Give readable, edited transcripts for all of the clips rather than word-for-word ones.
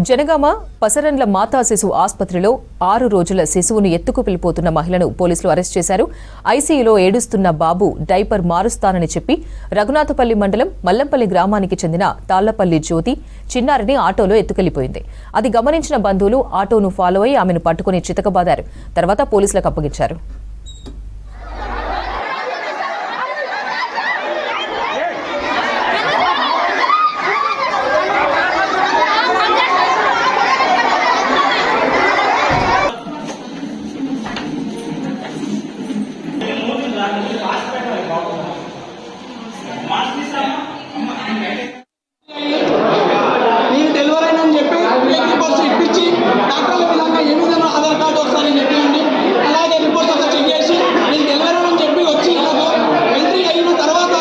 జనగామ పసరండ్ల మాతా శిశు ఆసుపత్రిలో 6 రోజుల శిశువును ఎత్తుకువెళ్లిపోతున్న మహిళను పోలీసులు అరెస్ట్ చేశారు. ఐసీయూలో ఏడుస్తున్న బాబు డైపర్ మారుస్తానని చెప్పి రఘునాథపల్లి మండలం మల్లంపల్లి గ్రామానికి చెందిన తాళ్లపల్లి జ్యోతి చిన్నారిని ఆటోలో ఎత్తుకెళ్లిపోయింది. అది గమనించిన బంధువులు ఆటోను ఫాలో అయి ఆమెను పట్టుకుని చితకబాదారు. తర్వాత పోలీసులకు అప్పగించారు. నేను డెలివరీ అయినని చెప్పి రిపోర్ట్స్ ఇప్పించి డాక్టర్ల విధంగా ఏ విధంగా ఆధార్ కార్డు ఒకసారి చెప్పండి, అలాగే రిపోర్ట్స్ అంతా చెక్ చేసి నేను డెలివరీ అని చెప్పి వచ్చి ఇళ్ళకు ఎంట్రీ అయిన తర్వాత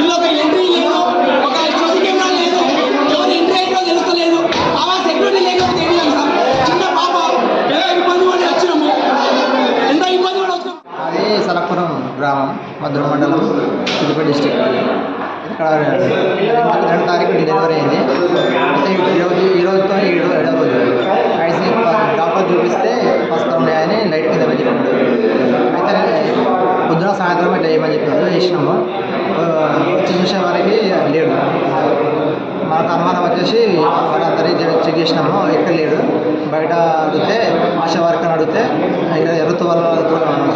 ఇళ్ళొక ఎంట్రీ లేదు, ఒక సీసీ కెమెరా లేదు, ఎవరు ఎంట్రీ అయ్యో తెలుస్తలేదు, ఆ సెక్యూరిటీ లేకపోతే ఏం లేదు సార్. చిన్న పాప ఎలా ఇబ్బంది పడి వచ్చినాము, ఎంత ఇబ్బంది పడి వచ్చినాము. అది సలపురం గ్రామం, మధుర మండలం, సిద్దిపేట డిస్టిక్. ఇక్కడ 2 తారీఖు డెలివరీ అయింది. అయితే ఈ రోజుతో 7వ రోజు ఐసీ డాక్టర్ చూపిస్తే వస్తూ ఉన్నాయని లైట్ కింద పెట్టినాడు. అయితే పొద్దున సాయంత్రం ఇట్లా ఏమని చెప్పినాడు, చేసినాము. వచ్చి చూసే వారికి లేడు. మనకు అనుమానం వచ్చేసి వాళ్ళందరి చెక్ చేసినాము, ఎక్కడ లేడు. బయట అడిగితే ఆశా వర్కర్ని అడిగితే ఇక్కడ ఎర్రతో వాళ్ళ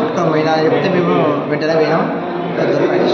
చుట్టుకొని పోయినా అని చెప్తే మేము వెంటనే పోయినాం. దొరికాయి.